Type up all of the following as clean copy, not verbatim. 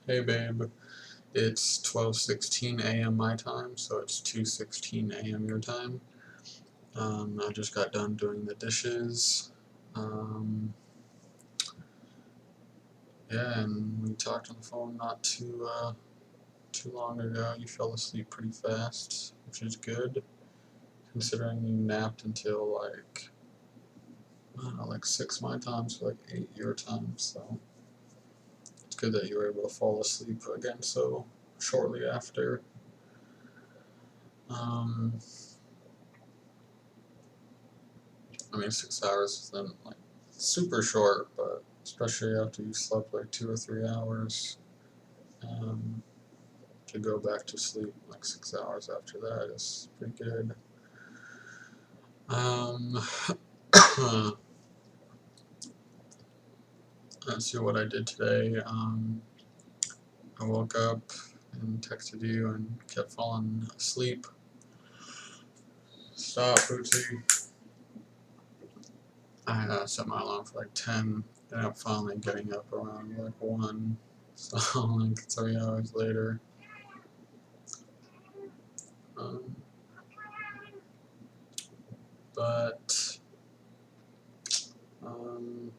Hey babe, it's 12:16 a.m. my time, so it's 2:16 a.m. your time. I just got done doing the dishes. Yeah, and we talked on the phone not too long ago. You fell asleep pretty fast, which is good, considering you napped until like, I don't know, like 6 my time, so like 8 your time, so it's good that you were able to fall asleep again so shortly after. Um, I mean, 6 hours isn't like super short, but especially after you slept like 2 or 3 hours, um, to go back to sleep like 6 hours after that is pretty good. Um, let's see what I did today. I woke up and texted you and kept falling asleep. Stop, Bootsy. I set my alarm for like 10, and I'm finally getting up around like 1, so like 3 hours later. Um, but um,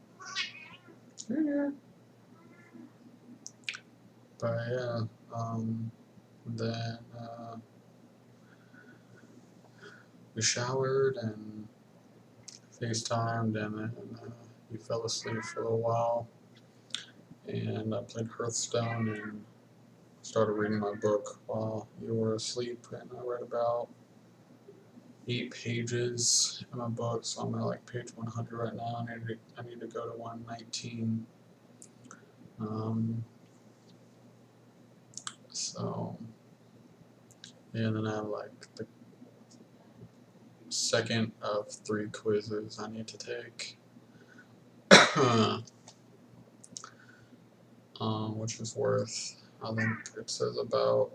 yeah, yeah. Then we showered and FaceTimed, and then you fell asleep for a little while, and I played Hearthstone and started reading my book while you were asleep, and I read about 8 pages in my book, so I'm at like page 100 right now. I need to go to 119. Um, so yeah, and then I have like the second of 3 quizzes I need to take, which is worth, I think it says about,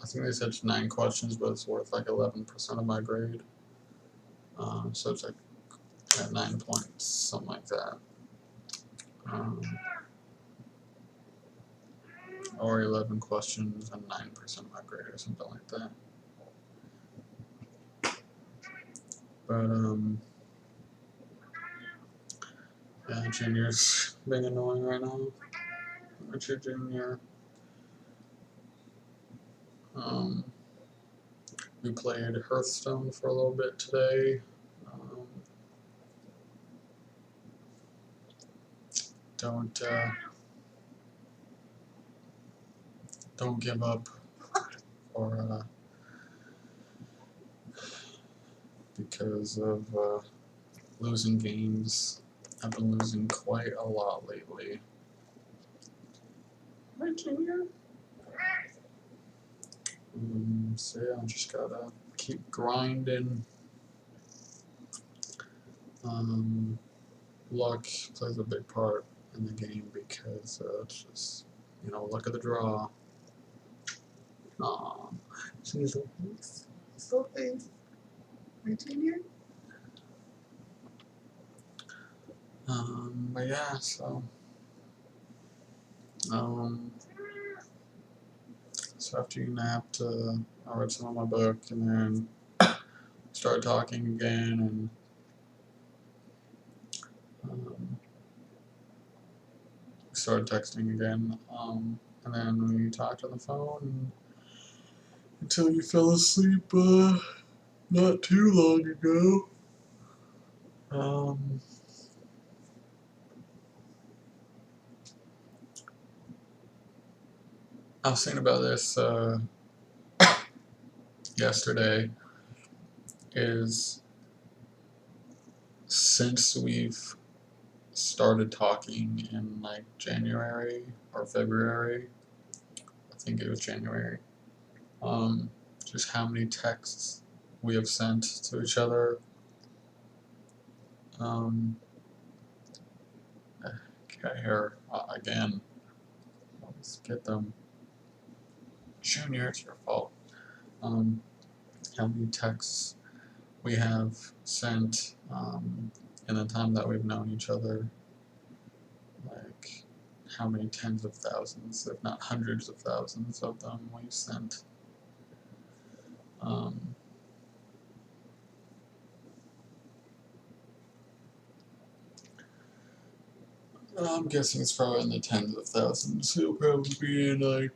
I think they said it's 9 questions, but it's worth like 11% of my grade. So it's like at 9 points, something like that. Or 11 questions and 9% of my grade, or something like that. But yeah, Junior's being annoying right now. Aren't you, Junior? We played Hearthstone for a little bit today. Um, don't don't give up, or because of losing games. I've been losing quite a lot lately. Hi, Junior. So yeah, I just gotta keep grinding. Luck plays a big part in the game because it's just, luck of the draw. Aw, she's so face. So face. My Junior. But yeah, um, so after you napped, I read some of my book and then started talking again, and started texting again. And then we talked on the phone until you fell asleep not too long ago. Um, I was thinking about this yesterday. Is since we've started talking in like January or February, I think it was January, just how many texts we have sent to each other. Um, okay, here again. Let's get them. Junior, it's your fault. How many texts we have sent in the time that we've known each other. Like, how many tens of thousands, if not hundreds of thousands of them we sent. I'm guessing it's probably in the tens of thousands. It'll probably be in like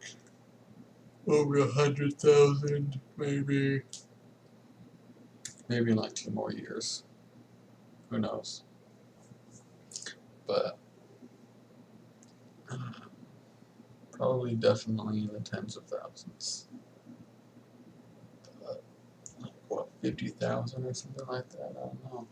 over 100,000, maybe in like 2 more years. Who knows? But probably definitely in the tens of thousands. Like what, 50,000 or something like that? I don't know.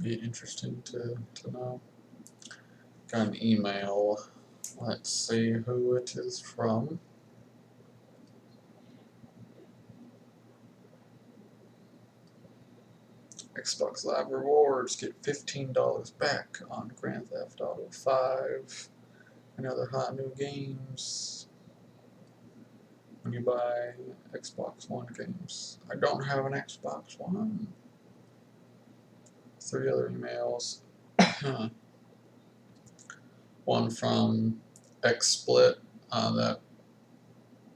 Be interesting to know. Got an email. Let's see who it is from. Xbox Live Rewards, get $15 back on Grand Theft Auto 5 and other hot new games when you buy Xbox One games. I don't have an Xbox One. 3 other emails. One from XSplit, that,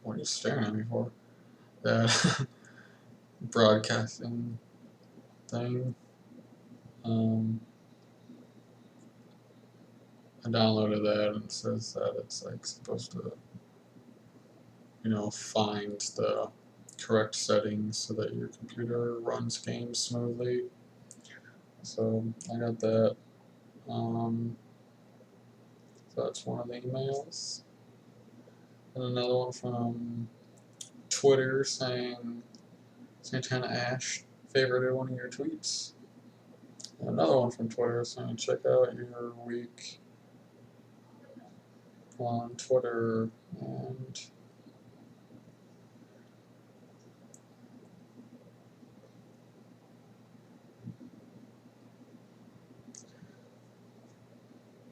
what are you staring at me for? That broadcasting thing. I downloaded that and it says that it's like supposed to, find the correct settings so that your computer runs games smoothly. So I got that. So that's one of the emails. And another one from Twitter saying Santana Ash favorited one of your tweets. And another one from Twitter saying check out your week on Twitter, and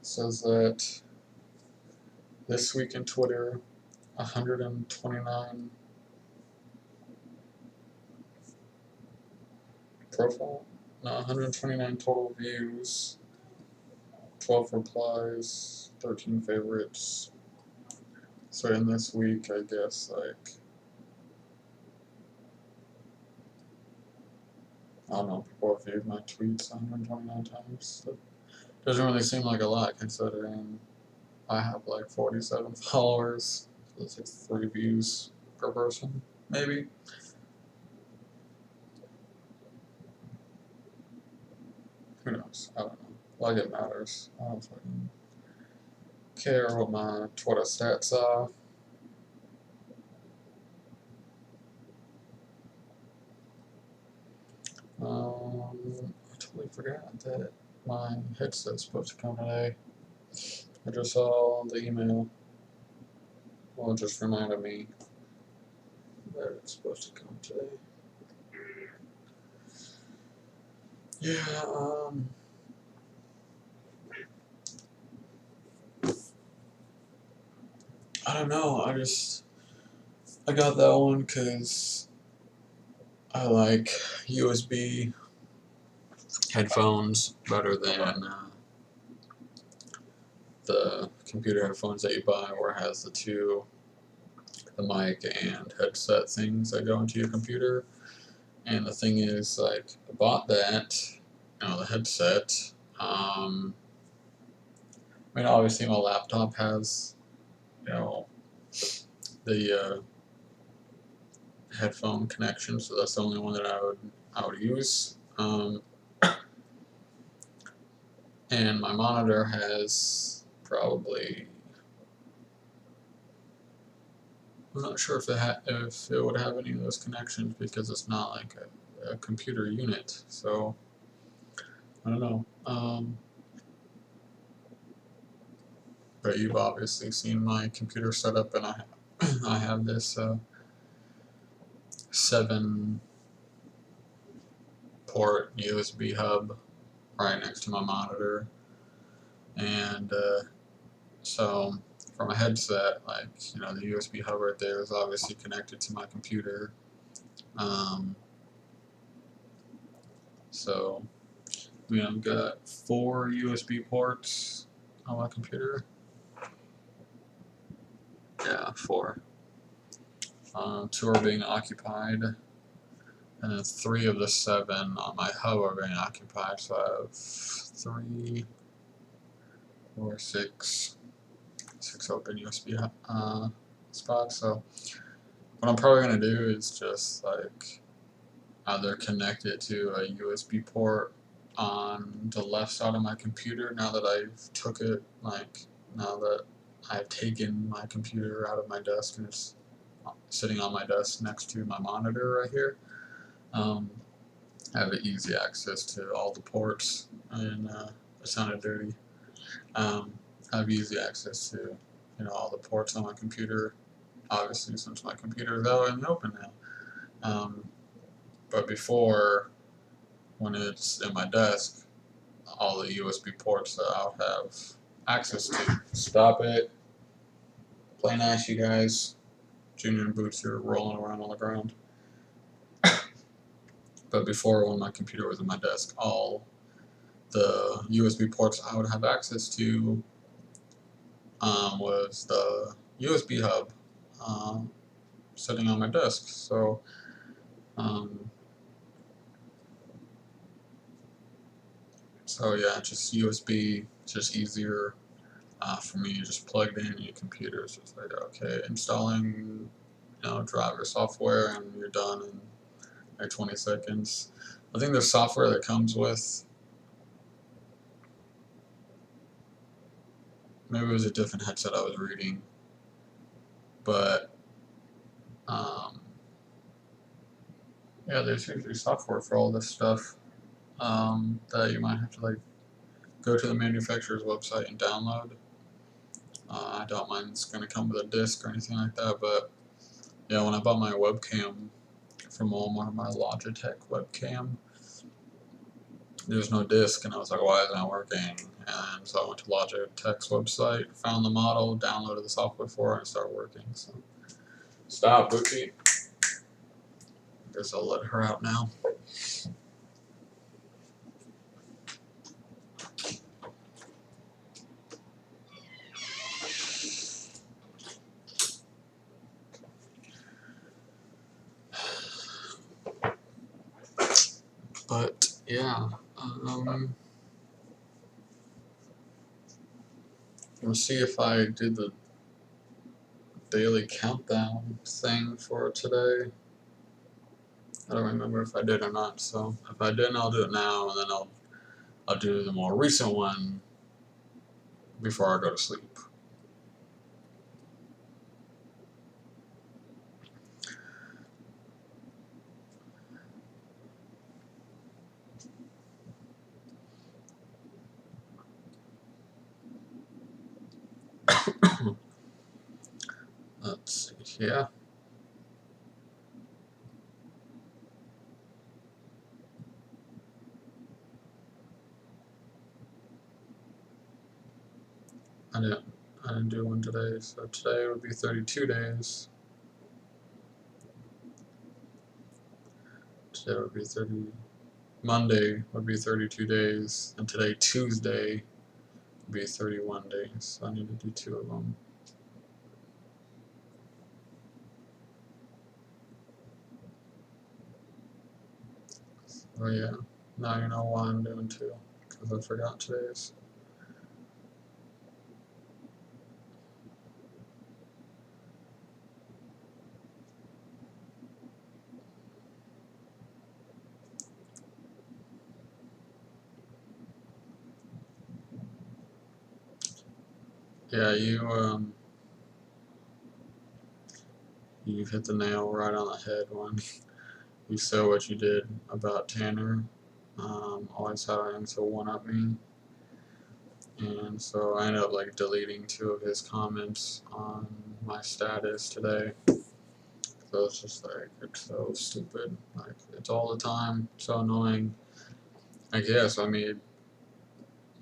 says that this week in Twitter, 129 total views, 12 replies, 13 favorites. So in this week, I guess, like, I don't know, people have viewed my tweets 129 times. That doesn't really seem like a lot considering I have like 47 followers. So it's like 3 views per person, maybe. Who knows? I don't know. Like it matters. I don't fucking care what my Twitter stats are. I totally forgot that my headset's supposed to come today. I just saw the email. Well, it just reminded me that it's supposed to come today. Yeah, I don't know. I got that one because I like USB headphones better than the computer headphones that you buy where it has the mic and headset things that go into your computer. And the thing is, like, I bought that, the headset. I mean, obviously my laptop has, the headphone connection, so that's the only one that I would use. And my monitor has probably, I'm not sure if it would have any of those connections because it's not like a computer unit. So I don't know. But you've obviously seen my computer setup, and I have this 7-port USB hub right next to my monitor, and so from a headset, like, the USB hub right there is obviously connected to my computer, So I've got 4 USB ports on my computer. Yeah, 4. 2 are being occupied, and then 3 of the 7 on my hub are being occupied. So I have 3, 4, 6 open USB spots. So what I'm probably gonna do is just like either connect it to a USB port on the left side of my computer now that I've taken my computer out of my desk and it's sitting on my desk next to my monitor right here. I have easy access to all the ports, and it sounded dirty. I have easy access to all the ports on my computer, obviously since my computer is out in the open now. But before, when it's in my desk, all the USB ports that I'll have access to. Stop it. Play nice, you guys. Junior and Boots are rolling around on the ground. But before, when my computer was in my desk, all the USB ports I would have access to was the USB hub sitting on my desk. So yeah, just USB, just easier for me. You just plugged in your computer. It's just like, okay, installing driver software, and you're done in like 20 seconds. I think there's software that comes with, maybe it was a different headset I was reading, but yeah, there's usually software for all this stuff that you might have to like go to the manufacturer's website and download. I doubt mine's going to come with a disc or anything like that, but yeah, when I bought my webcam from Walmart, my Logitech webcam, there's no disc, and I was like, why isn't it working? And so I went to Logitech's website, found the model, downloaded the software for it, and it started working. So stop, Bookie. Guess I'll let her out now. But yeah, we'll see if I did the daily countdown thing for today. I don't remember if I did or not, so if I didn't, I'll do it now, and then I'll do the more recent one before I go to sleep. Let's see here. I didn't do one today, so today would be 32 days. Today would be Monday would be 32 days, and today, Tuesday, would be 31 days. So I need to do 2 of them. Oh yeah, now you know why I'm doing 2, because I forgot today's. Yeah, you've hit the nail right on the head when you said what you did about Tanner, always having to one-up me. And so I ended up like deleting 2 of his comments on my status today. So it's just like, it's so stupid. Like, it's all the time, so annoying. I guess, I mean,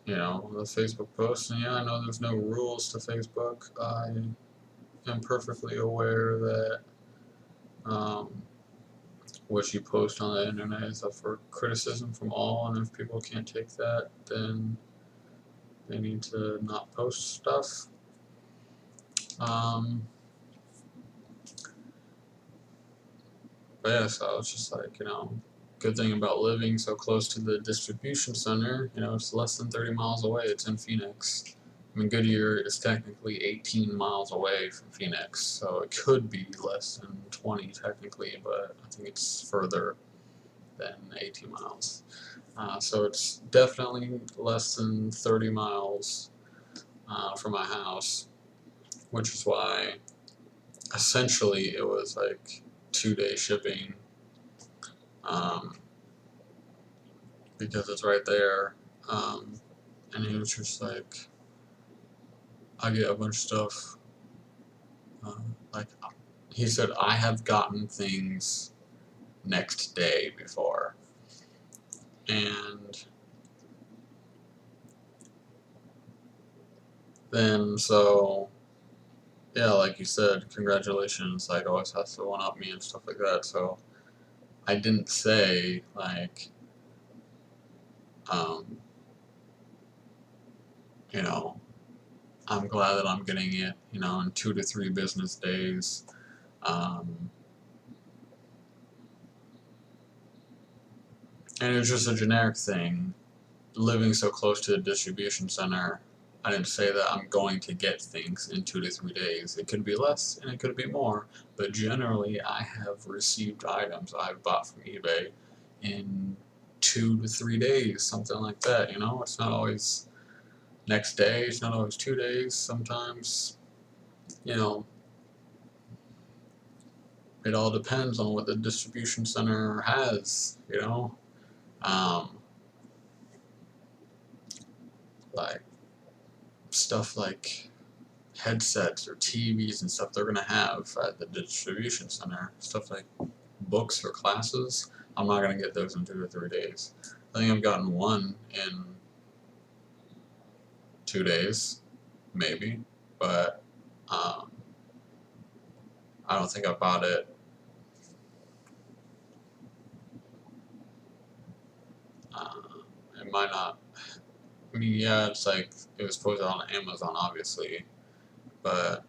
the Facebook post, and yeah, I know there's no rules to Facebook. I am perfectly aware that what you post on the internet is up for criticism from all, and if people can't take that, then they need to not post stuff. But yeah, so it's just like, good thing about living so close to the distribution center, it's less than 30 miles away. It's in Phoenix. I mean, Goodyear is technically 18 miles away from Phoenix, so it could be less than 20 technically, but I think it's further than 18 miles. So it's definitely less than 30 miles from my house, which is why essentially it was like 2-day shipping, because it's right there. And he was just like, I get a bunch of stuff. Like he said, I have gotten things next day before, and then so yeah, like you said, congratulations. Like always has to one up me and stuff like that. So I didn't say like, um, you know, I'm glad that I'm getting it, in 2 to 3 business days. And it was just a generic thing. Living so close to the distribution center, I didn't say that I'm going to get things in 2 to 3 days. It could be less and it could be more, but generally I have received items I've bought from eBay in 2 to 3 days, something like that. It's not always next day, it's not always 2 days. Sometimes, it all depends on what the distribution center has, like stuff like headsets or TVs and stuff they're gonna have at the distribution center. Stuff like books for classes, I'm not gonna get those in 2 to 3 days. I think I've gotten one in 2 days, maybe, but I don't think I bought it. It might not. I mean, yeah, it's like it was posted on Amazon, obviously, but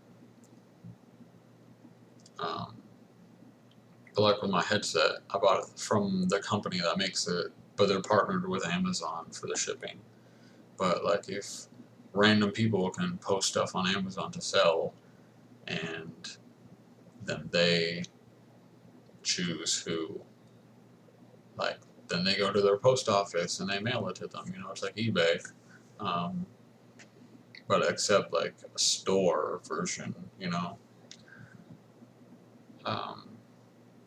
like with my headset, I bought it from the company that makes it, but they're partnered with Amazon for the shipping. But like if random people can post stuff on Amazon to sell, and then they choose who, like, then they go to their post office and they mail it to them. It's like eBay, but except like a store version.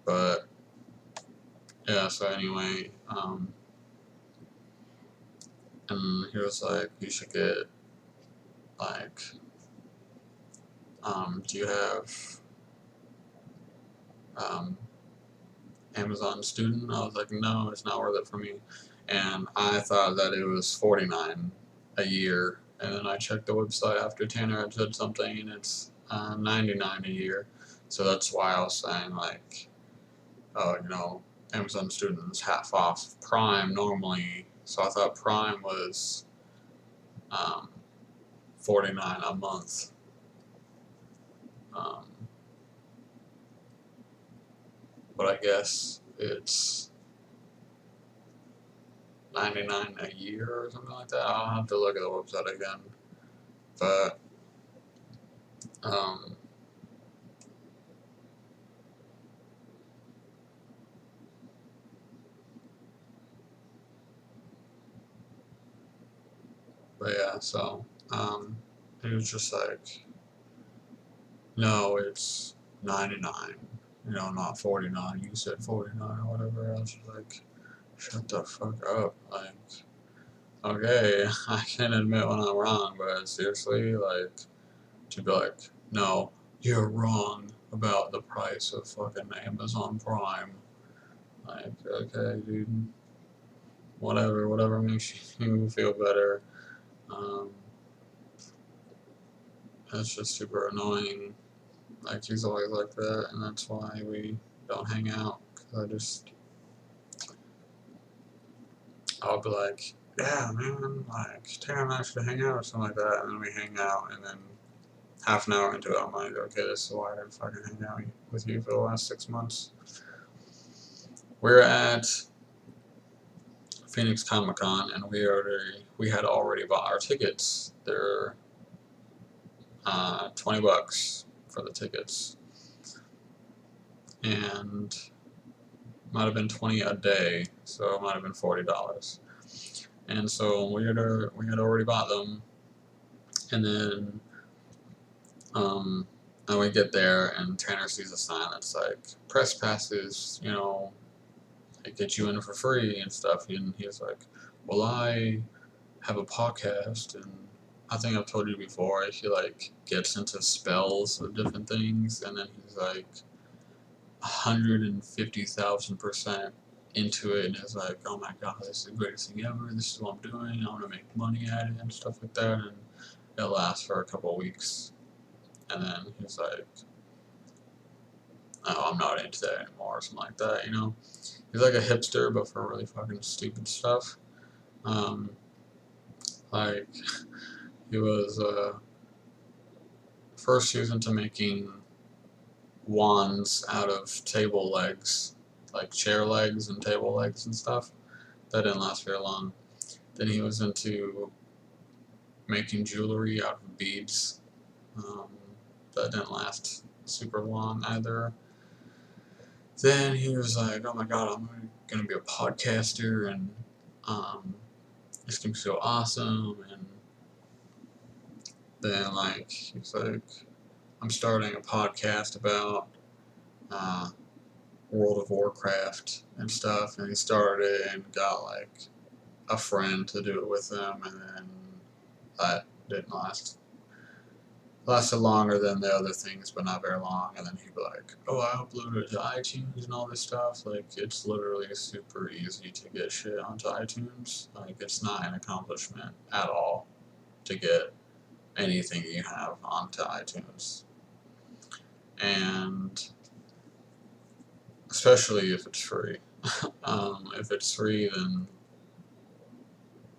But yeah. So anyway, and he was like, you should get like, do you have Amazon Student? I was like, no, it's not worth it for me. And I thought that it was $49 a year, and then I checked the website after Tanner had said something, and it's $99 a year. So that's why I was saying like, Amazon Student is half off Prime normally. So I thought Prime was $49 a month. But I guess it's $99 a year or something like that. I'll have to look at the website again. But yeah, so he was just like, no, it's 99, not 49. You said 49 or whatever. I was just like, shut the fuck up. Like, okay, I can admit when I'm wrong, but seriously, like, to be like, no, you're wrong about the price of fucking Amazon Prime. Like, okay, dude, whatever makes you feel better. It's just super annoying. Like, he's always like that, and that's why we don't hang out, I'll be like, yeah, man, like, Tanner and I should hang out or something like that, and then we hang out, and then half an hour into it, I'm like, okay, this is why I didn't fucking hang out with you for the last 6 months. We're at Phoenix Comic Con, and we had already bought our tickets. They're $20 for the tickets, and might have been 20 a day, so it might have been $40. And so we had already bought them, and then and we get there, and Tanner sees a sign that's like press passes, they get you in for free and stuff. And he's like, well, I have a podcast, and I think I've told you before, he like gets into spells of different things, and then he's like 150,000% into it, and is like, oh my god, this is the greatest thing ever, this is what I'm doing, I want to make money at it and stuff like that. And it lasts for a couple of weeks, and then he's like, oh, I'm not into that anymore, or something like that, He's like a hipster, but for really fucking stupid stuff. Like, he was, first he was into making wands out of table legs, like chair legs and table legs and stuff. That didn't last very long. Then he was into making jewelry out of beads. That didn't last super long either. Then he was like, oh my god, I'm going to be a podcaster, and it's going to be so awesome. And then, like, he's like, I'm starting a podcast about World of Warcraft and stuff. And he started it and got, like, a friend to do it with him, and then that didn't last. Lasted longer than the other things, but not very long. And then he'd be like, oh, I uploaded it to iTunes and all this stuff. Like, it's literally super easy to get shit onto iTunes. Like, it's not an accomplishment at all to get anything you have onto iTunes. And especially if it's free. If it's free, then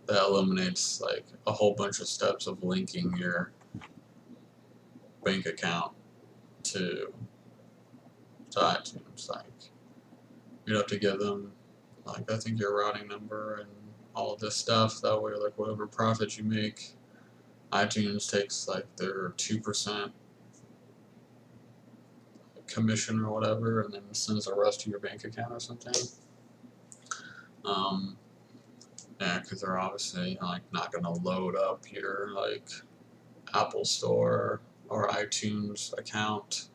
that eliminates like a whole bunch of steps of linking your bank account to iTunes. Like, you'd have to give them, like, I think your routing number and all of this stuff. That way, like, whatever profit you make, iTunes takes like their 2% commission or whatever, and then sends the rest to your bank account or something. Yeah, because they're obviously like not gonna load up your like Apple Store or iTunes account.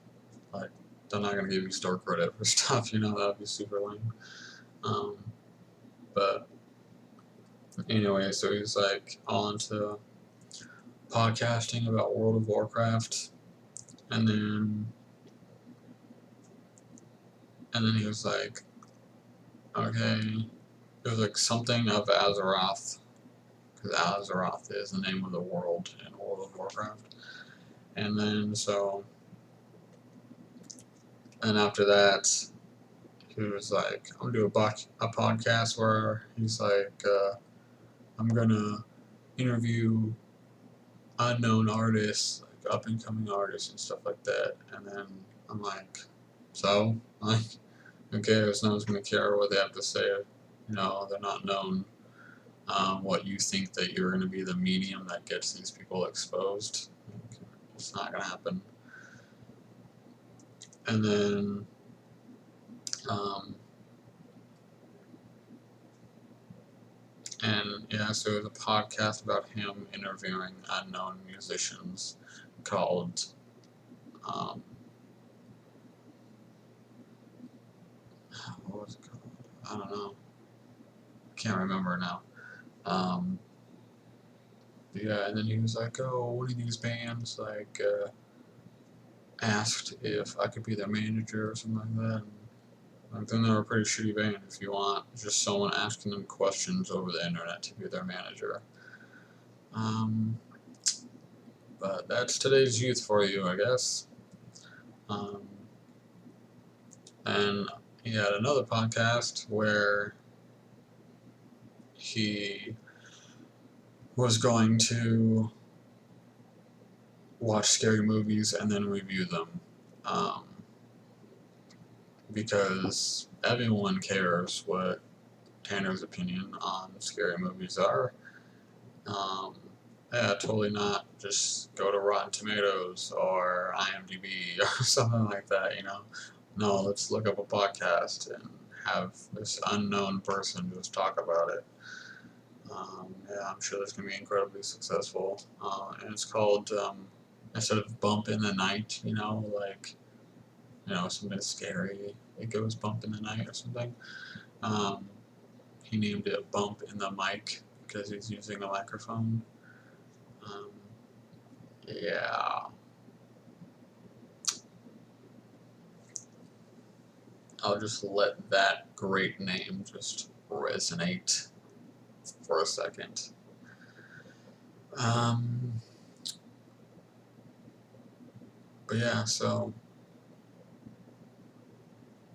Like, they're not gonna give you store credit for stuff, that'd be super lame. But anyway, so he's like all into podcasting about World of Warcraft, and then he was like, okay, it was like something of Azeroth, because Azeroth is the name of the world in World of Warcraft. And then and after that, he was like, I'm gonna do a podcast where he's like, I'm gonna interview unknown artists, like up and coming artists and stuff like that. And then I'm like, so, like, who cares? No one's gonna care what they have to say. They're not known. What you think that you're gonna be the medium that gets these people exposed. It's not gonna happen. And then so it was a podcast about him interviewing unknown musicians called what was it called? I don't know. Can't remember now. Yeah, and then he was like, oh, one of these bands like asked if I could be their manager or something like that. And then they're a pretty shitty band if you want just someone asking them questions over the internet to be their manager. But that's today's youth for you, I guess. And he had another podcast where he was going to watch scary movies and then review them. Um, because everyone cares what Tanner's opinion on scary movies are. Um, yeah, totally not. Just go to Rotten Tomatoes or IMDb or something like that, you know. No, let's look up a podcast and have this unknown person just talk about it. Yeah, I'm sure that's going to be incredibly successful. And it's called, instead of Bump in the Night, you know, like, you know, something scary, it goes Bump in the Night or something. Um, he named it Bump in the Mic because he's using a microphone. Um, yeah. I'll just let that great name just resonate for a second. But yeah, so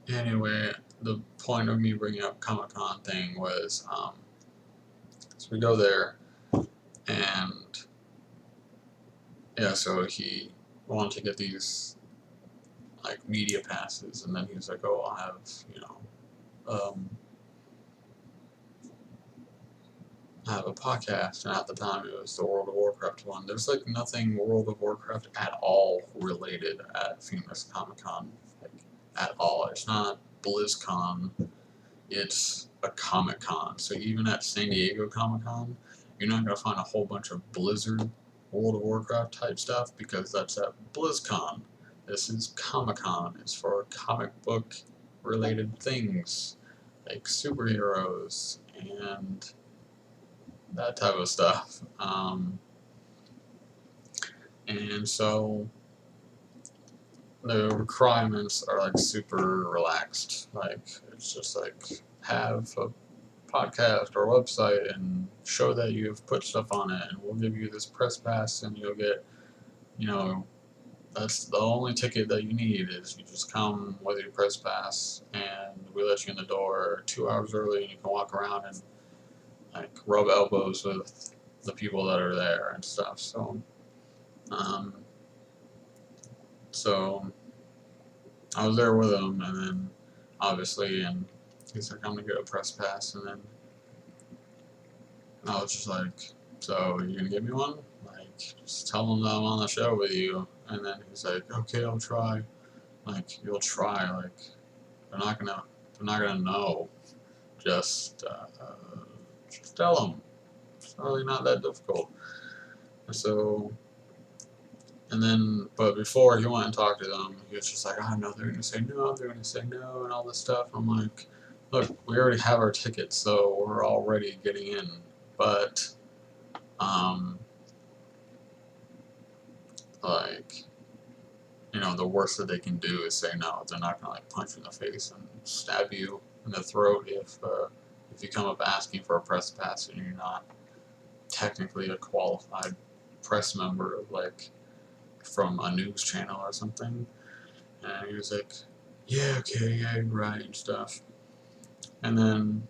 anyway, the point of me bringing up Comic-Con thing was, so we go there, and yeah, so he wanted to get these like media passes, and then he was like, "Oh, I'll have, you know, I have a podcast," and at the time it was the World of Warcraft one. There's like nothing World of Warcraft at all related at Phoenix Comic Con, like at all. It's not BlizzCon. It's a Comic Con. So even at San Diego Comic Con, you're not gonna find a whole bunch of Blizzard World of Warcraft type stuff because that's at BlizzCon. This is Comic Con. It's for comic book related things like superheroes and that type of stuff. And so the requirements are like super relaxed. Like it's just like have a podcast or website and show that you've put stuff on it, and we'll give you this press pass, and you'll get, you know, that's the only ticket that you need is you just come with your press pass, and we let you in the door 2 hours early, and you can walk around and like rub elbows with the people that are there and stuff. Um, so I was there with him, and then obviously, and he's like, "I'm gonna get a press pass," and then I was just like, "So you gonna give me one? Like, just tell him that I'm on the show with you." And then he's like, "Okay, I'll try." Like, you'll try. Like, they're not gonna know. Just, just tell them. It's really not that difficult. So, and then, but before he went and talked to them, he was just like, "Oh no, they're gonna say no, and all this stuff." I'm like, "Look, we already have our tickets, so we're already getting in." But, like, you know, the worst that they can do is say no. They're not gonna like punch you in the face and stab you in the throat if you come up asking for a press pass and you're not technically a qualified press member, like from a news channel or something. And he was like, "Yeah, okay, yeah, you're right," and stuff. And then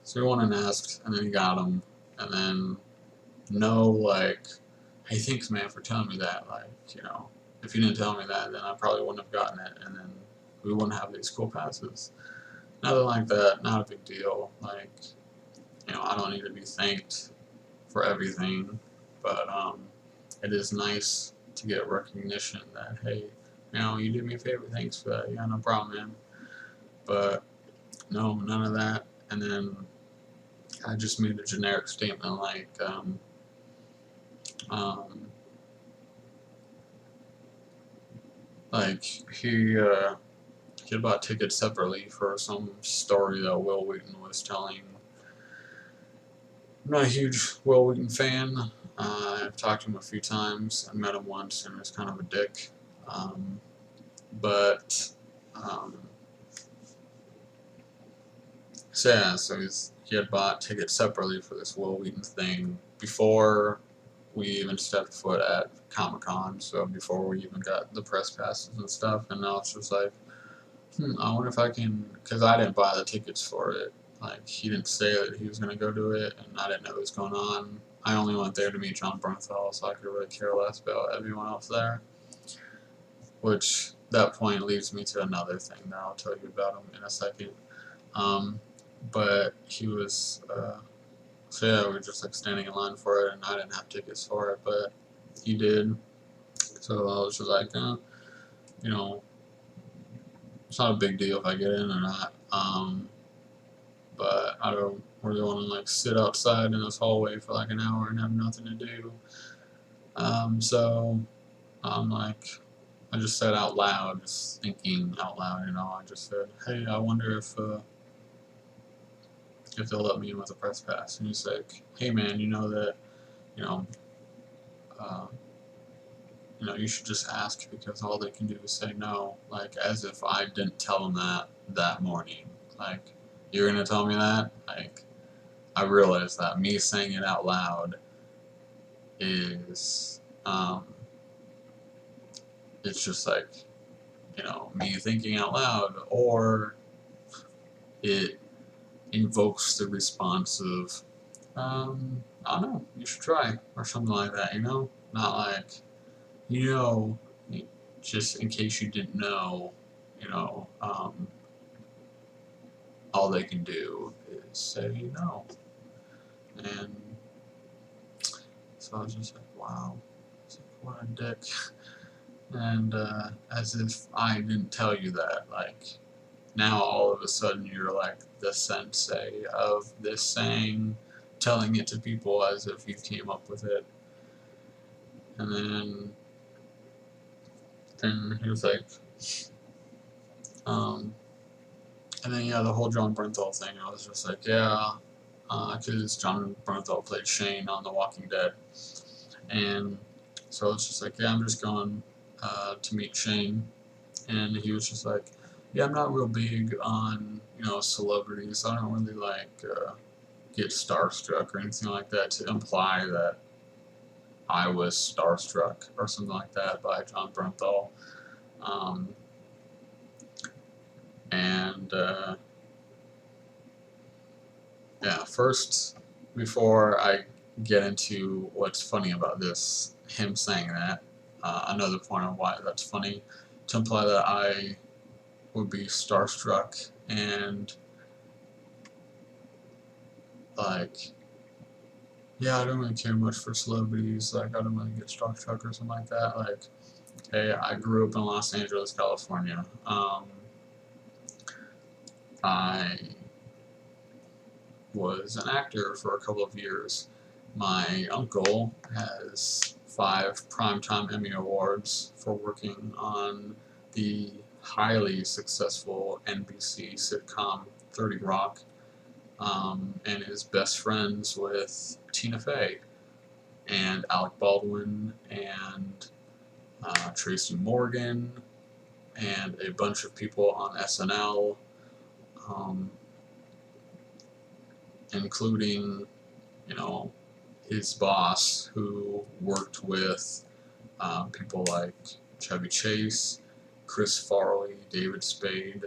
so he went and asked, and then he got him, and then no, like, "Hey, thanks, man, for telling me that." Like, you know, if you didn't tell me that, then I probably wouldn't have gotten it, and then we wouldn't have these school passes. Nothing like that. Not a big deal. Like, you know, I don't need to be thanked for everything, but it is nice to get recognition that, hey, you know, you did me a favor. Thanks for that. Yeah, no problem, man. But no, none of that. And then I just made a generic statement like, like he had bought tickets separately for some story that Will Wheaton was telling. I'm not a huge Will Wheaton fan. I've talked to him a few times. I met him once, and he was kind of a dick. But so yeah, so he had bought tickets separately for this Will Wheaton thing before we even stepped foot at Comic Con. So before we even got the press passes and stuff, and now it's just like, I wonder if I can, because I didn't buy the tickets for it. Like, he didn't say that he was going to go to it, and I didn't know what was going on. I only went there to meet John Bernthal, so I could really care less about everyone else there. Which, that point leads me to another thing that I'll tell you about him in a second. But he was, so yeah, we were just like standing in line for it, and I didn't have tickets for it, but he did. So I was just like, you know, it's not a big deal if I get in or not. But I don't really want to like sit outside in this hallway for like an hour and have nothing to do. So I'm like, I just said out loud, just thinking out loud, you know. I just said, "Hey, I wonder if they'll let me in with a press pass." And he's like, "Hey, man, you know that, you know, uh, you should just ask because all they can do is say no." Like, as if I didn't tell them that morning. Like, you're gonna tell me that? Like, I realize that me saying it out loud is, it's just like, me thinking out loud, or it invokes the response of, I don't know, you should try, or something like that, Not like, you know, just in case you didn't know, all they can do is say no. And so I was just like, wow, what a dick. And as if I didn't tell you that, like, now all of a sudden you're like the sensei of this saying, telling it to people as if you came up with it. And then he was like, and then yeah, the whole John Bernthal thing, I was just like, yeah, because John Bernthal played Shane on The Walking Dead. And so it's just like, yeah, I'm just going to meet Shane. And he was just like, yeah, I'm not real big on, celebrities. I don't really like get starstruck or anything like that, to imply that I was starstruck or something like that by John Bernthal. And yeah, first, before I get into what's funny about this, him saying that, another point on why that's funny, to imply that I would be starstruck and like, yeah, I don't really care much for celebrities, like, I don't really get starstruck or something like that. Like, okay, I grew up in Los Angeles, California. I was an actor for a couple of years. My uncle has 5 Primetime Emmy Awards for working on the highly successful NBC sitcom 30 Rock, and is best friends with Tina Fey and Alec Baldwin and Tracy Morgan and a bunch of people on SNL, including, his boss, who worked with people like Chevy Chase, Chris Farley, David Spade,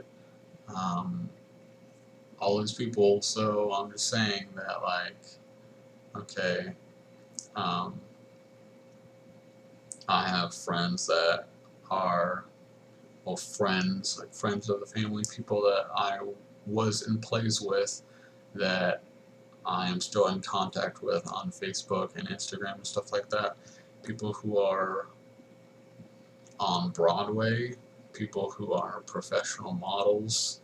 all these people. So I'm just saying that, like, okay, I have friends that are, well, friends, like friends of the family, people that I was in plays with, that I am still in contact with on Facebook and Instagram and stuff like that. People who are on Broadway, people who are professional models,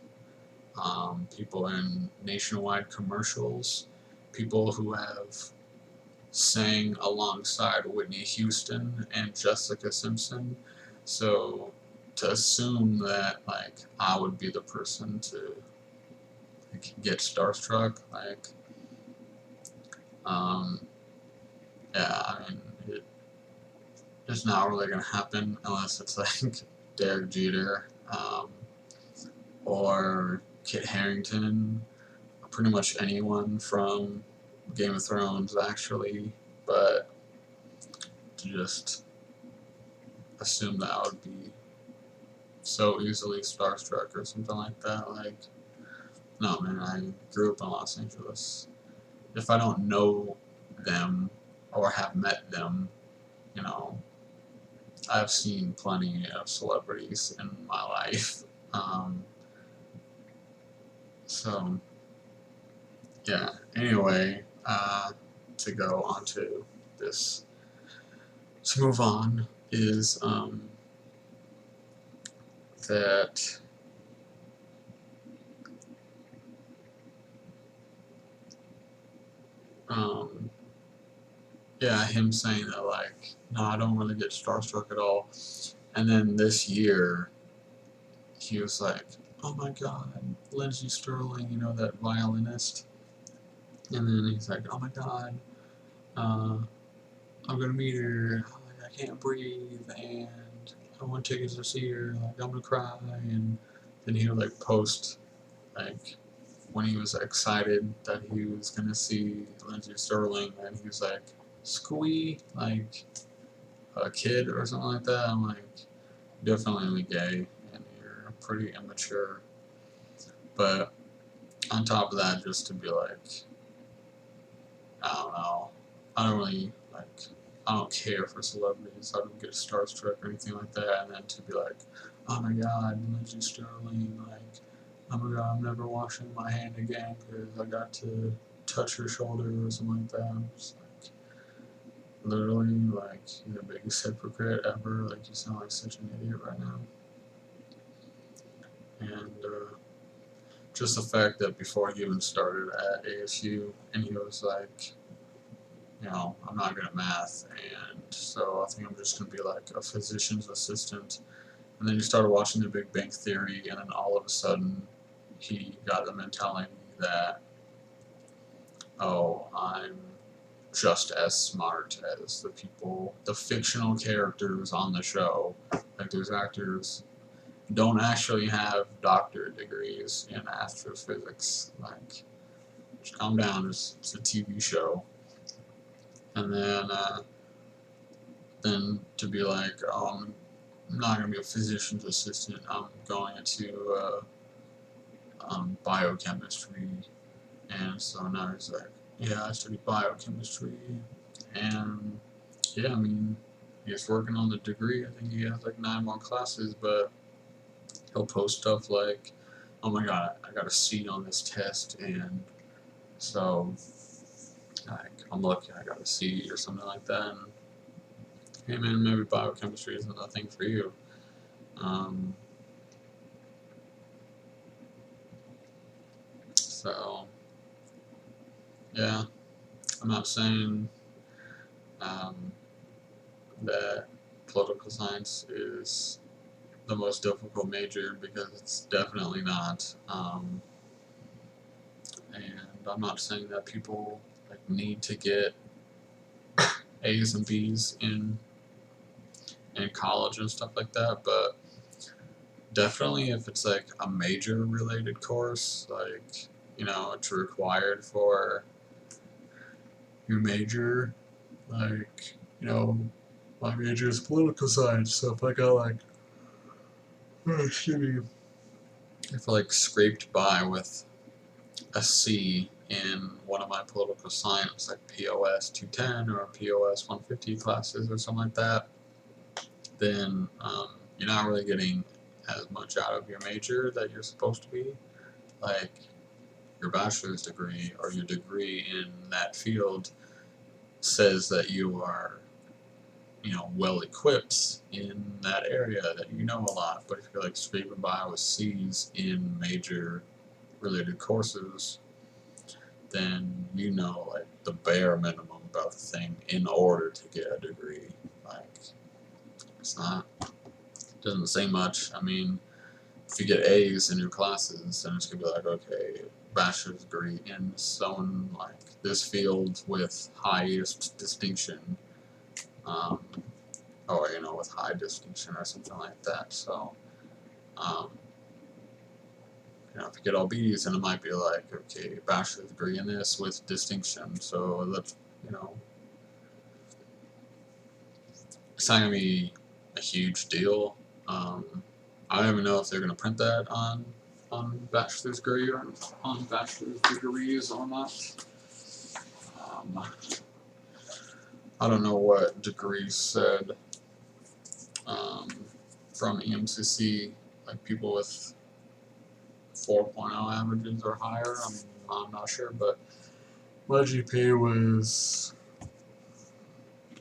people in nationwide commercials, people who have sang alongside Whitney Houston and Jessica Simpson. So to assume that, like, I would be the person to, like, get starstruck, like, yeah, I mean, it's not really gonna happen unless it's like Derek Jeter, or Kit Harington, pretty much anyone from Game of Thrones, actually. But to just assume that I would be so easily starstruck or something like that. Like, no, man, I grew up in Los Angeles. If I don't know them or have met them, you know, I've seen plenty of celebrities in my life. Um, so, yeah, anyway, to go on to this, to move on, is that um, yeah, him saying that, like, no, I don't really get starstruck at all. And then this year, he was like, oh my god, Lindsey Sterling, you know, that violinist. And then he's like, oh my god, uh, I'm gonna meet her. Like, I can't breathe, and I want tickets to see her. Like, I'm gonna cry. And then he would like post like when he was excited that he was gonna see Lindsey Sterling, and he was like, "Squee," like a kid or something like that. I'm like, definitely gay, and you're pretty immature. But on top of that, just to be like, I don't know, I don't really like. I don't care for celebrities. I don't get starstruck or anything like that. And then to be like, oh my god, Lindsey Sterling, like, oh my god, I'm never washing my hand again because I got to touch her shoulder or something like that. I'm just like, literally, like, you're the biggest hypocrite ever. Like, you sound like such an idiot right now. And just the fact that before he even started at ASU, and he was like, you know, I'm not good at math, and so I think I'm just going to be like a physician's assistant. And then he started watching The Big Bang Theory, and then all of a sudden, he got the mentality that, oh, I'm just as smart as the people, the fictional characters on the show. Like, those actors don't actually have doctorate degrees in astrophysics. Like, just calm down, it's a TV show. And then to be like, oh, I'm not going to be a physician's assistant, I'm going into biochemistry. And so now he's like, yeah, I study biochemistry. And yeah, I mean, he's working on the degree. I think he has like 9 more classes, but he'll post stuff like, oh my god, I got a C on this test, and so like, I'm lucky I got a C or something like that. And hey man, maybe biochemistry isn't a thing for you. So yeah, I'm not saying um, that political science is the most difficult major, because it's definitely not. And I'm not saying that people like need to get A's and B's in college and stuff like that, but definitely if it's like a major related course, like, you know, it's required for your major, like, you know, my major is political science, so if I got like, oh, excuse me, if I like scraped by with a C in one of my political science, like POS 210 or POS 150 classes or something like that, then you're not really getting as much out of your major that you're supposed to be. Like, your bachelor's degree or your degree in that field says that you are, you know, well equipped in that area, that you know a lot. But if you're like scraping by with C's in major related courses, then you know like the bare minimum about the thing in order to get a degree. Like, it's not, it doesn't say much. I mean, if you get A's in your classes, then it's gonna be like, okay, bachelor's degree in someone like this field with highest distinction, um, or you know, with high distinction or something like that. So, um, you know, if you get all B's, then it might be like, okay, bachelor's degree in this with distinction. So that's, you know, it's not gonna be a huge deal. I don't even know if they're gonna print that on bachelor's degree or on bachelor's degrees or not. I don't know what degrees said from EMCC, like people with 4.0 averages or higher. I'm not sure, but my GPA was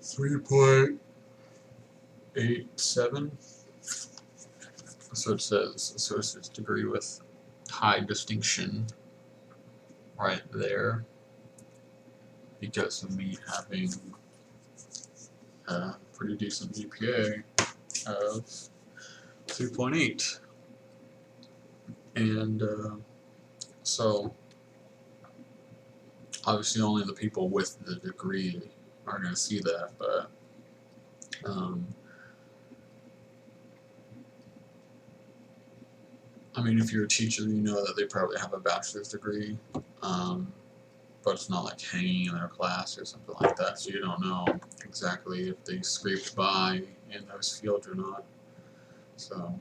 3.87. So it says associate's degree with high distinction right there because of me having a pretty decent GPA of 3.8. And so obviously only the people with the degree are going to see that, but I mean, if you're a teacher, you know that they probably have a bachelor's degree, but it's not like hanging in their class or something like that, so you don't know exactly if they scraped by in those fields or not. So,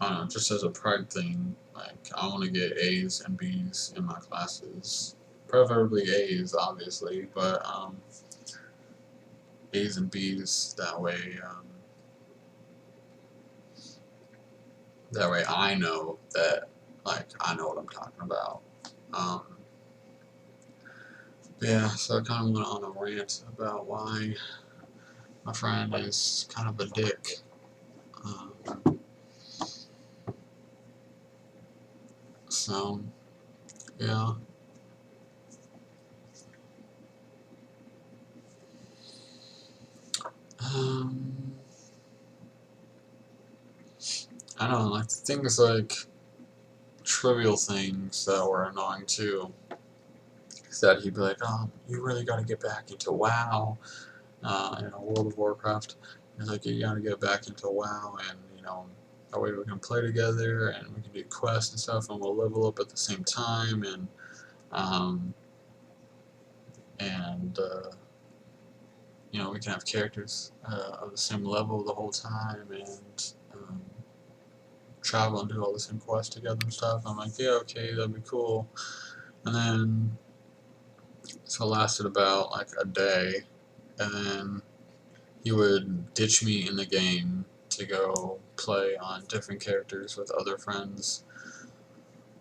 I don't know, just as a pride thing, like, I want to get A's and B's in my classes. Preferably A's, obviously, but A's and B's, that way I know that, like, I know what I'm talking about. Yeah, so I kind of went on a rant about why my friend is kind of a dick. So, yeah. I don't know, like, things like trivial things that were annoying too. That he'd be like, "Oh, you really got to get back into WoW, World of Warcraft." He's like, "You got to get back into WoW, and that way we can play together, and we can do quests and stuff, and we'll level up at the same time, and we can have characters of the same level the whole time, and travel and do all the same quests together and stuff." I'm like, "Yeah, okay, that'd be cool." And then so it lasted about like a day, and then he would ditch me in the game to go play on different characters with other friends,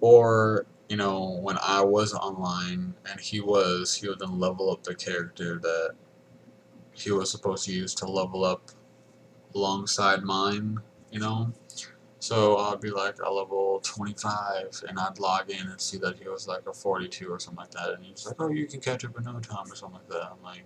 or when I was online and he would then level up the character that he was supposed to use to level up alongside mine, So I'd be like a level 25, and I'd log in and see that he was like a 42 or something like that, and he's like, "Oh, you can catch up in no time," or something like that. I'm like,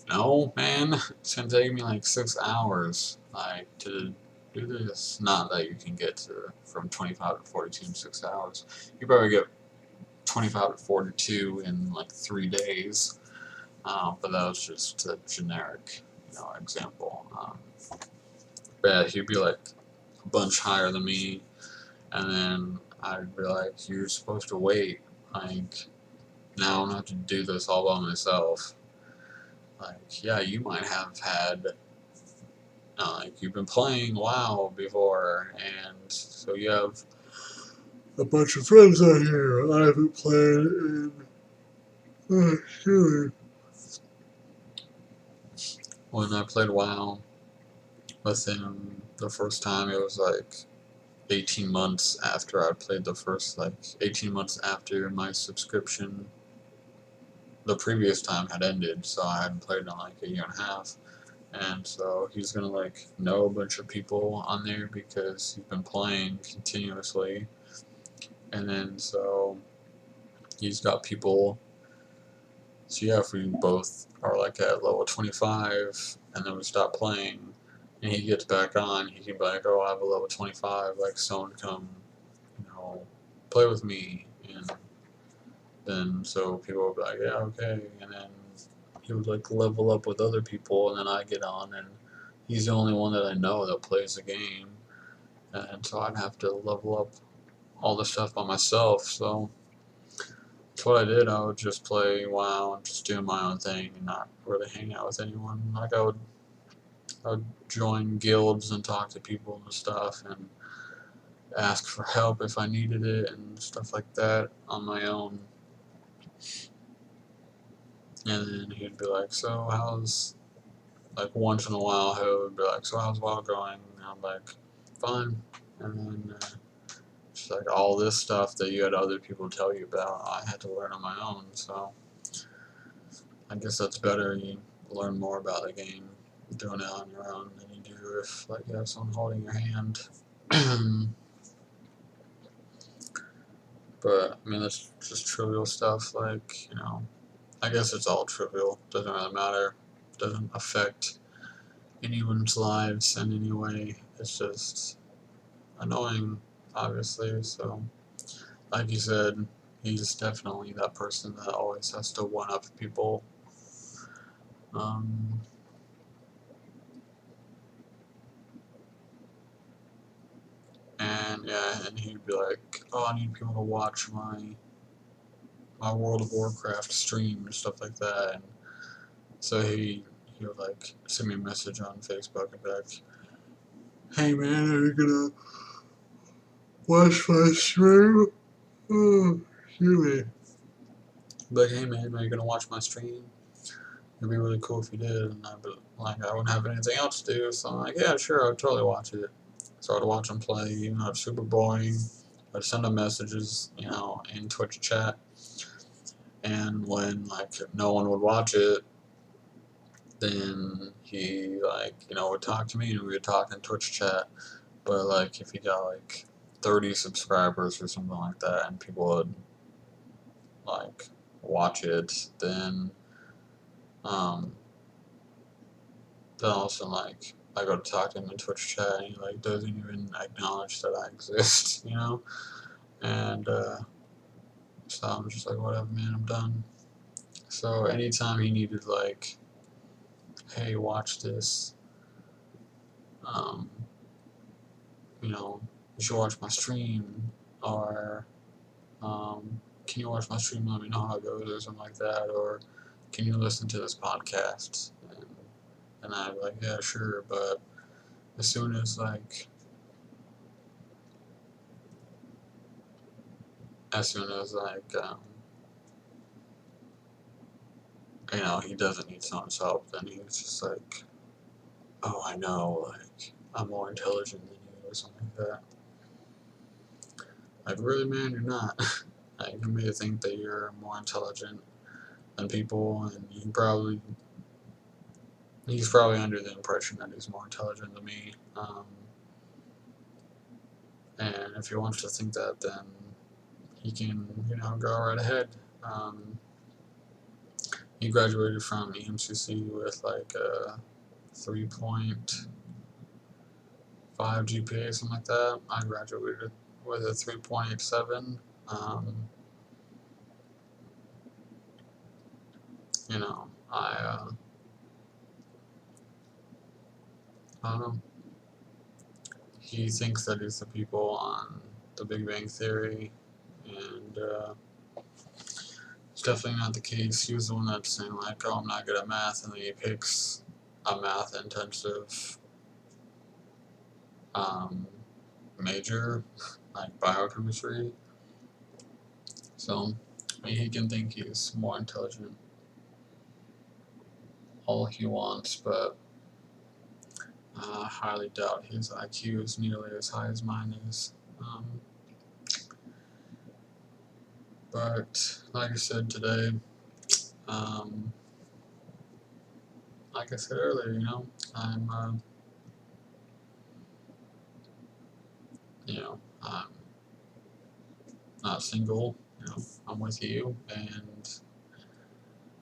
"No, man, it's gonna take me like 6 hours, like, to do this. Not that you can get from 25 to 42 in 6 hours. You probably get 25 to 42 in like 3 days." But that was just a generic, example. But he'd be like a bunch higher than me, and then I'd be like, "You're supposed to wait. Like, now I'm gonna have to do this all by myself." Like, yeah, you might have had, like, you've been playing WoW before, and so you have a bunch of friends out here. I haven't played in. When I played WoW with him the first time, it was like 18 months after I played the first, like 18 months after my subscription the previous time had ended, so I hadn't played in like a year and a half. And so he's gonna like know a bunch of people on there because he's been playing continuously. And then so he's got people. So yeah, if we both are like at level 25 and then we stop playing and he gets back on, he can be like, "Oh, I have a level 25, like someone come, play with me." And then so people will be like, "Yeah, okay." And then he would like level up with other people, and then I get on, and he's the only one that I know that plays the game, and so I'd have to level up all the stuff by myself. So that's what I did. I would just play WoW and just do my own thing and not really hang out with anyone. Like, I would I would join guilds and talk to people and stuff, and ask for help if I needed it and stuff like that on my own. And then he'd be like, so how's, like once in a while he would be like, so how's WoW going? And I'm like, fine. And then just like all this stuff that you had other people tell you about, I had to learn on my own. So I guess that's better. You learn more about the game doing it on your own than you do if like you have someone holding your hand. But I mean, that's just trivial stuff. Like, you know, I guess it's all trivial. Doesn't really matter. Doesn't affect anyone's lives in any way. It's just annoying, obviously. So, like you said, he's definitely that person that always has to one up people. Um, and yeah, and he'd be like, "Oh, I need people to watch my World of Warcraft stream and stuff like that." And so he would like send me a message on Facebook and be like, "Hey man, are you gonna watch my stream?" Oh, excuse me. Like, hey man, are you gonna watch my stream? It'd be really cool if you did. And I'd be like, I wouldn't have anything else to do, so I'm like, yeah, sure, I'd totally watch it. So I'd watch him play, even though it's super boring. I'd send him messages, you know, in Twitch chat. And when like no one would watch it, then he like, you know, would talk to me and we would talk in Twitch chat. But like if he got like 30 subscribers or something like that and people would like watch it, um then all of a sudden like I go to talk to him in Twitch chat and he like doesn't even acknowledge that I exist, you know? And so I'm just like, whatever man, I'm done. So anytime he needed like, hey, watch this, um, you know, you should watch my stream, or can you watch my stream, let me know how it goes, or something like that, or can you listen to this podcast? And I'd be like, yeah, sure, but as soon as like, you know, he doesn't need someone's help, then he's just like, oh, I know, like, I'm more intelligent than you, or something like that. Like, really, man, you're not. Like, you may think that you're more intelligent than people, and he's probably under the impression that he's more intelligent than me. And if he wants to think that, then he can, you know, go right ahead. He graduated from EMCC with like a 3.5 GPA, something like that. I graduated with a 3.87. You know, I don't know. He thinks that he's the people on The Big Bang Theory, and it's definitely not the case. He was the one that's saying like, "Oh, I'm not good at math," and then he picks a math-intensive um, major, like biochemistry. So I mean, he can think he's more intelligent all he wants, but I highly doubt his IQ is nearly as high as mine is. But like I said today, um, like I said earlier, you know, I'm not single. You know, I'm with you,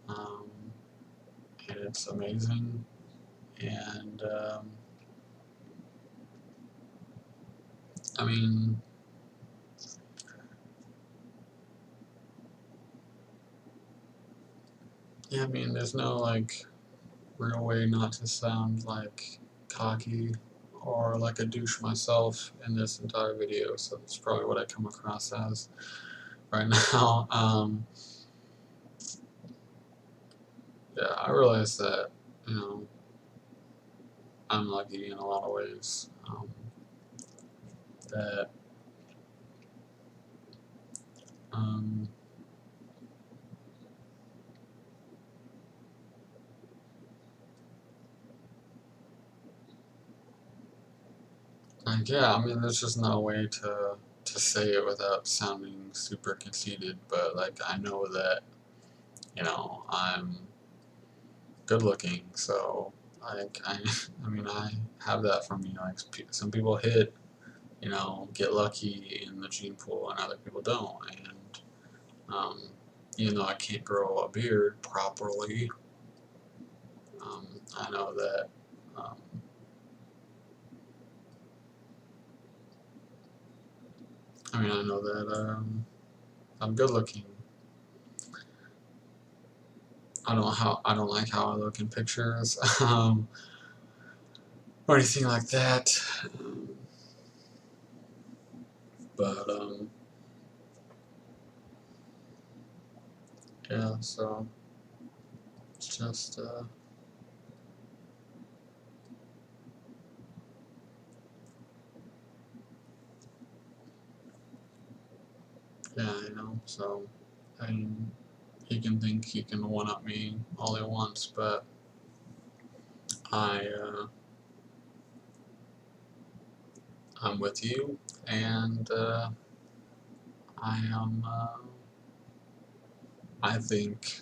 um, and it's amazing. And I mean, yeah, I mean, there's no like real way not to sound like cocky or like a douche myself in this entire video. So that's probably what I come across as right now. Yeah, I realize that, you know, I'm lucky in a lot of ways. That um, like, yeah, I mean, there's just no way to say it without sounding super conceited, but like I know that, I'm good looking, so like I mean, I have that from me. Like some people get lucky in the gene pool, and other people don't. And um, even though I can't grow a beard properly, I know that. Um, I know that I'm good looking. I don't like how I look in pictures, or anything like that. Um, but yeah, so it's just yeah, So I mean, he can think he can one up me all he wants, but I I'm with you, and I am I think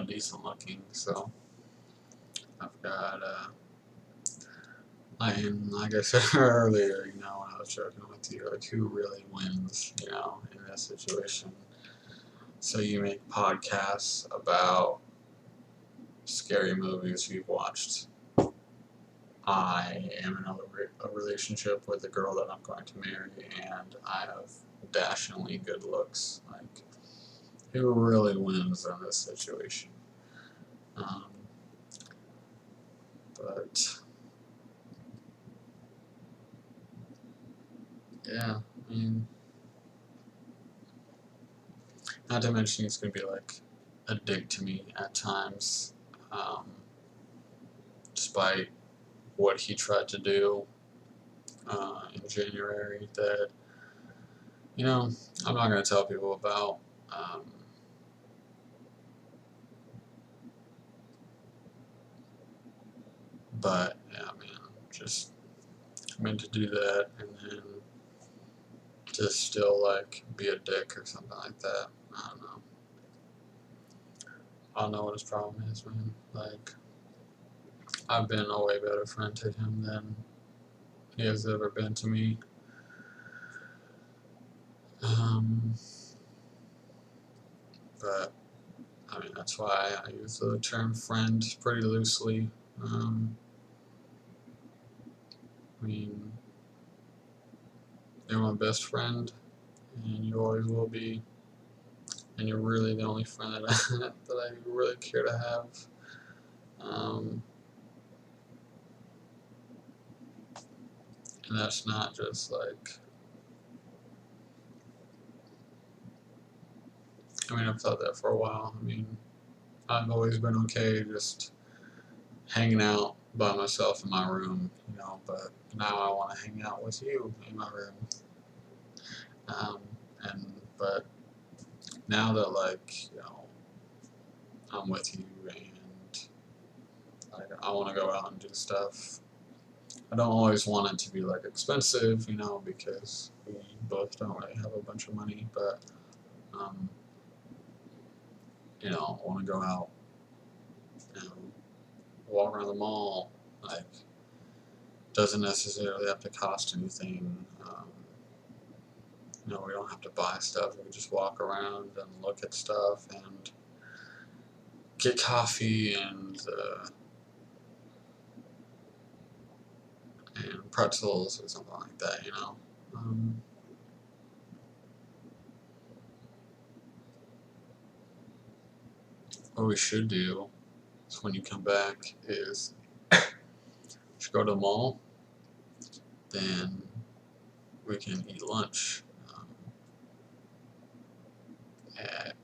decent looking. So I've got and like I said earlier, when I was joking with you, like who really wins, in this situation. So you make podcasts about scary movies you've watched. I am in a relationship with a girl that I'm going to marry, and I have dashingly good looks. Like, who really wins in this situation? Um, but yeah, I mean, not to mention he's gonna be like a dick to me at times, um, despite what he tried to do in January. That I'm not gonna tell people about. Um, but yeah, man, just meant to do that, and then just still like be a dick or something like that. I don't know. I don't know what his problem is, man. Like, I've been a way better friend to him than he has ever been to me. Um, but I mean, that's why I use the term friend pretty loosely. I mean, you're my best friend, and you always will be, and you're really the only friend that that I really care to have. Um, and that's not just like, I've thought that for a while. I mean, I've always been okay just hanging out by myself in my room, but now I want to hang out with you in my room. Um, but now that I'm with you and like I want to go out and do stuff. I don't always want it to be like expensive, because we both don't really have a bunch of money, but um, I want to go out and walk around the mall. Like, doesn't necessarily have to cost anything. We don't have to buy stuff. We can just walk around and look at stuff and get coffee and pretzels or something like that. Um, what we should do is when you come back is should go to the mall, then we can eat lunch at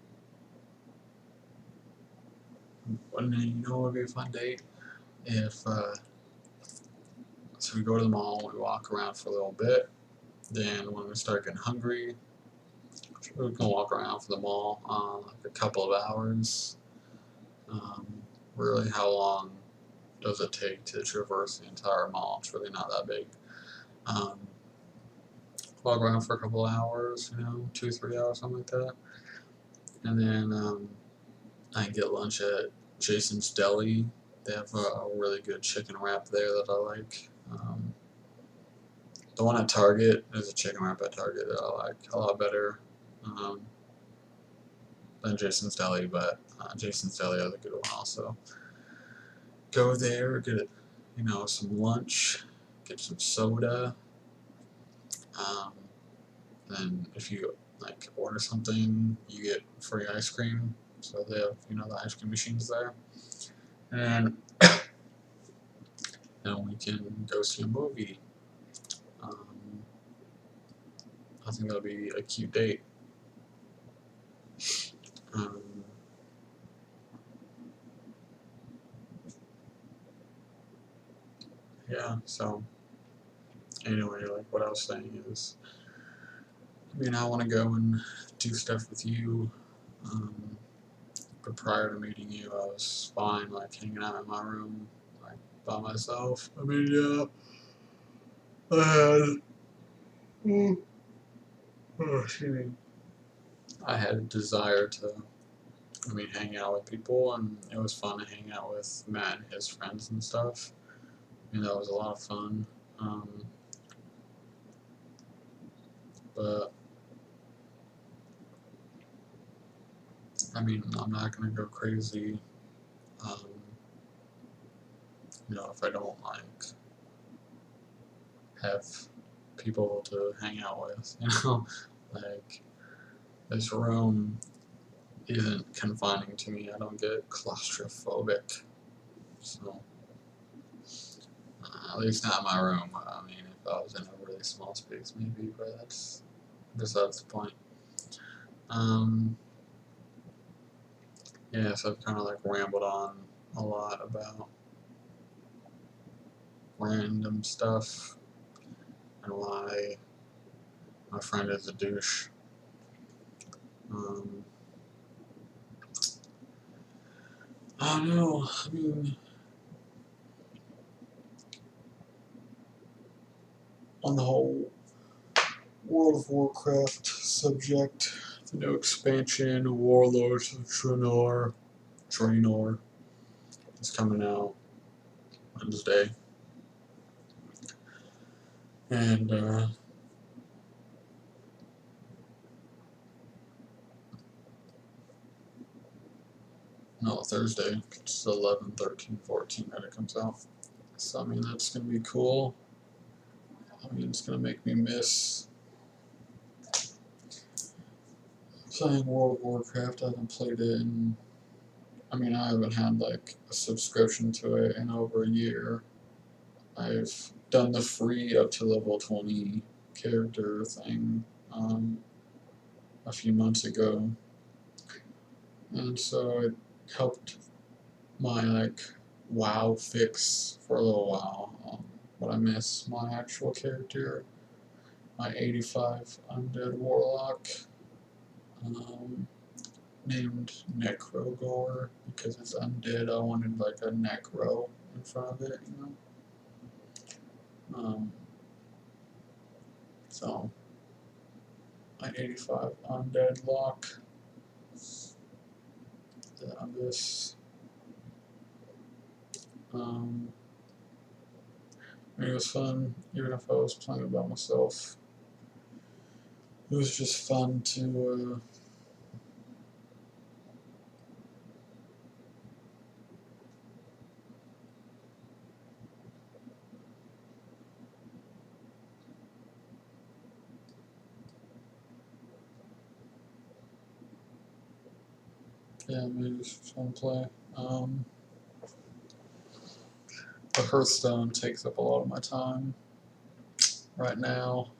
what would be a fun date if So we go to the mall, we walk around for a little bit. Then when we start getting hungry, we can walk around for the mall like a couple of hours. Um, really, how long does it take to traverse the entire mall? It's really not that big. Um, walk around for a couple of hours, 2, 3 hours, something like that. And then I get lunch at Jason's Deli. They have a really good chicken wrap there that I like. The one at Target, there's a chicken wrap at Target that I like a lot better um, than Jason's Deli, but Jason's Deli has a good one also. Go there, get some lunch, get some soda. Um, then if you order something, you get free ice cream. So they have the ice cream machines there, and then we can go see a movie. Um, I think that'll be a cute date. Um, yeah. So anyway, like what I was saying is, I want to go and do stuff with you. But prior to meeting you, I was fine, hanging out in my room, by myself. Yeah, I had, excuse me, I had a desire to, hang out with people, and it was fun to hang out with Matt and his friends and stuff. That was a lot of fun. But I'm not gonna go crazy. Um, if I don't have people to hang out with, like this room isn't confining to me. I don't get claustrophobic, so at least not in my room. If I was in a really small space, maybe, but that's besides the point. Yeah, so I've kind of rambled on a lot about random stuff and why my friend is a douche. Um, I don't know. On the whole World of Warcraft subject, the new expansion, Warlords of Draenor, is coming out Wednesday, and no, Thursday. It's 11, 13, 14 that it comes out. So that's gonna be cool. It's gonna make me miss playing World of Warcraft. I haven't played it in. I haven't had a subscription to it in over a year. I've done the free up to level 20 character thing a few months ago, and so it helped my WoW fix for a little while. But I miss my actual character, my 85 undead warlock, named Necrogore, because it's undead. I wanted a necro in front of it, So my 85 undead lock. This. It was fun, even if I was playing by myself. It was just fun to it was just fun to play. The Hearthstone takes up a lot of my time right now.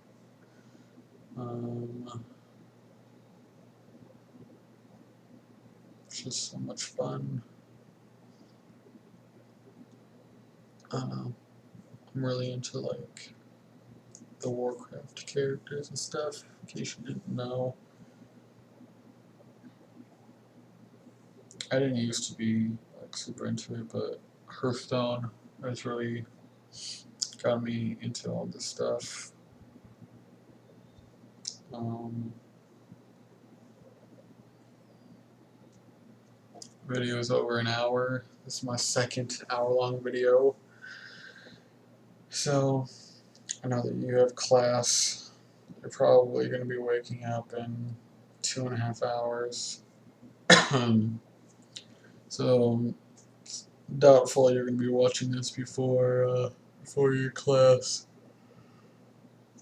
It's just so much fun. I don't know. I'm really into like the Warcraft characters and stuff, in case you didn't know. I didn't used to be like super into it, but Hearthstone has really got me into all this stuff. Video is over an hour. This is my second hour-long video. So I know that you have class. You're probably going to be waking up in 2.5 hours. So doubtful you're going to be watching this before your class.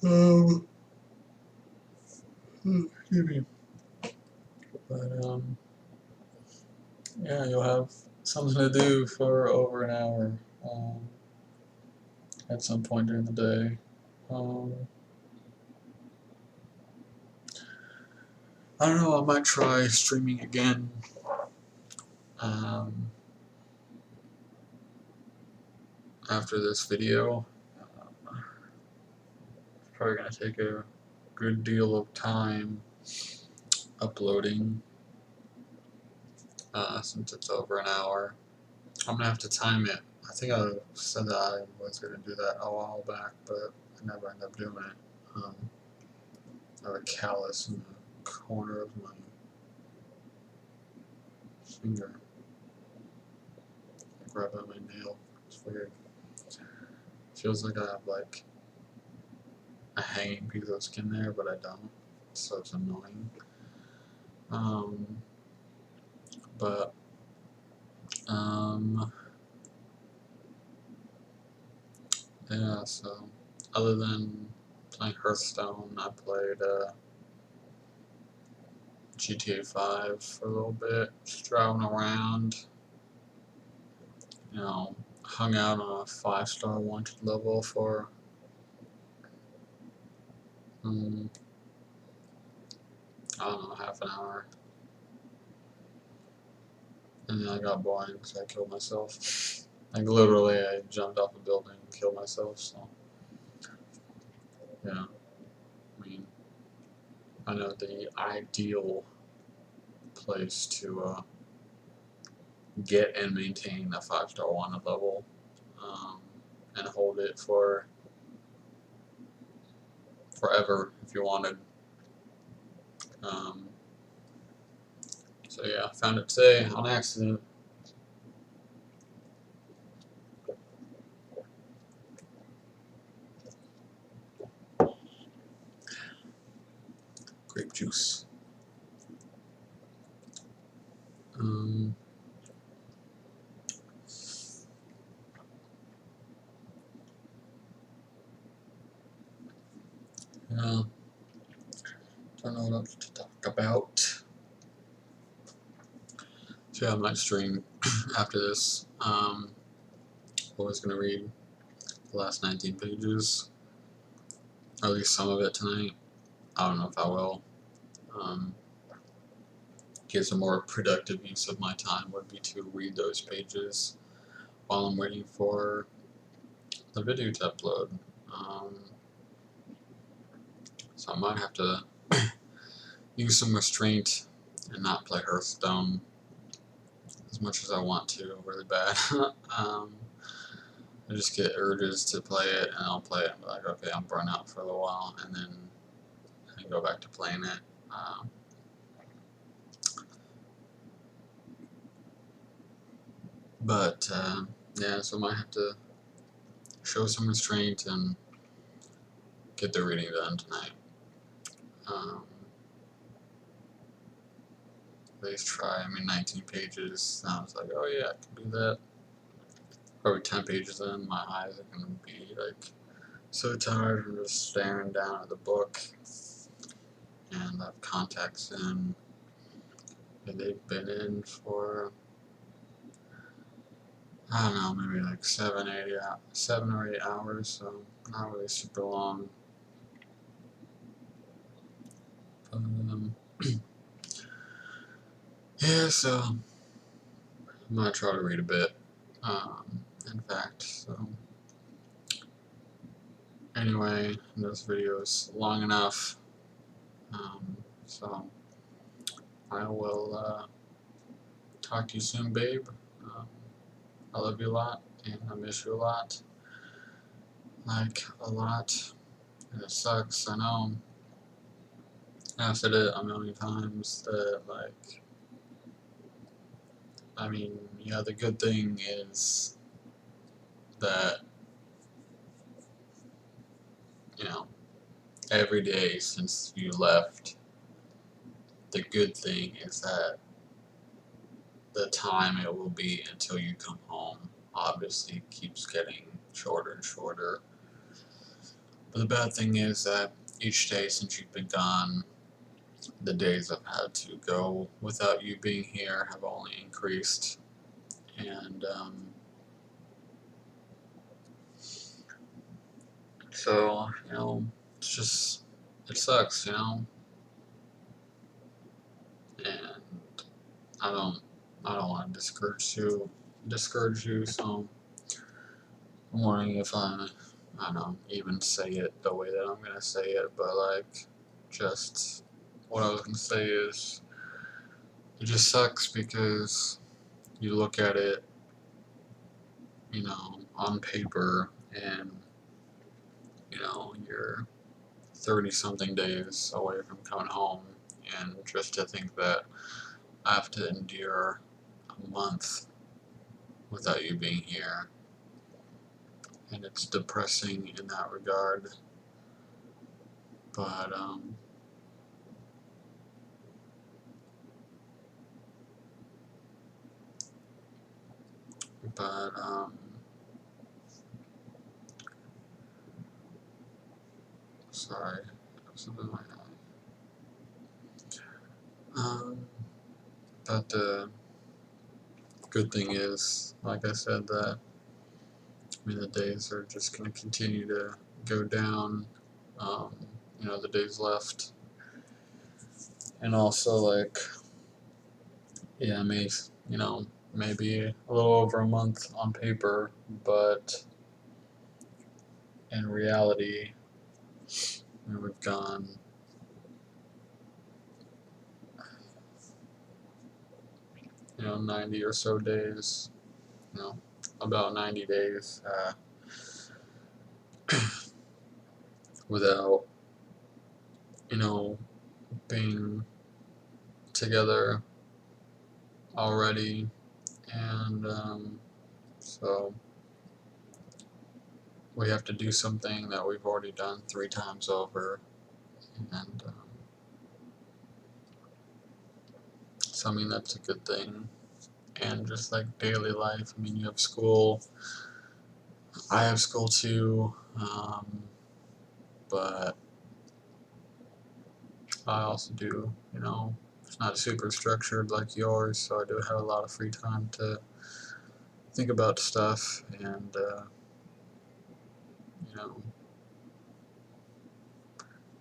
Excuse me. But yeah, you'll have something to do for over an hour at some point during the day. I don't know, I might try streaming again. After this video. It's probably going to take a good deal of time uploading since it's over an hour. I'm going to have to time it. I think I said that I was going to do that a while back, but I never ended up doing it. I have a callus in the corner of my finger. I grab at my nail. It's weird. Feels like I have like a hanging piece of skin there, but I don't. So it's annoying. Yeah, so other than playing Hearthstone, I played GTA 5 for a little bit, just driving around, hung out on a 5-star wanted level for I don't know, half an hour. And then I got boring, so I killed myself. Like literally, I jumped off a building and killed myself, so yeah. I mean, I know the ideal place to get and maintain a 5-star wanted level and hold it for forever if you wanted. So yeah, I found it today on accident. Grape juice. Yeah, don't know what else to talk about. So yeah, I might stream after this. I was gonna read the last 19 pages, or at least some of it tonight. I don't know if I will. Guess a more productive use of my time would be to read those pages while I'm waiting for the video to upload. So I might have to use some restraint and not play Hearthstone as much as I want to, really bad. I just get urges to play it, and I'll play it and be like, okay, I'm burnt out for a little while, and then I go back to playing it. Yeah, so I might have to show some restraint and get the reading done tonight. At least try. 19 pages sounds like, oh yeah, I can do that. Probably 10 pages in, my eyes are going to be like so tired from just staring down at the book. And I have contacts in, and they've been in for, I don't know, maybe like 7 or 8 hours, so not really super long. But, yeah, so I'm gonna try to read a bit, in fact, so anyway, this video is long enough, so I will talk to you soon, babe. I love you a lot, and I miss you a lot, like a lot. And it sucks, I know. I've said it a million times that, like, I mean, yeah, the good thing is that, you know, every day since you left, the good thing is that the time it will be until you come home obviously keeps getting shorter and shorter. But the bad thing is that each day since you've been gone, the days I've had to go without you being here have only increased. And so, you know, it's just, it sucks, you know. And I don't want to discourage you, so I'm wondering if I don't know, even say it the way that I'm gonna say it, but like, just what I was gonna say is, it just sucks because you look at it, you know, on paper, and you know, you're 30 something days away from coming home, and just to think that I have to endure a month without you being here, and it's depressing in that regard. But but sorry, something like that. But the good thing is, like I said, that I mean the days are just gonna continue to go down. Um, you know, the days left, and also like, yeah, you know, maybe a little over a month on paper, but in reality, you know, we've gone, you know, 90 or so days, you know, about 90 days without, you know, being together already, and so we have to do something that we've already done 3 times over, and so I mean that's a good thing. And just like daily life, I mean you have school, I have school too, but I also do, you know, it's not super structured like yours, so I do have a lot of free time to think about stuff, and you know,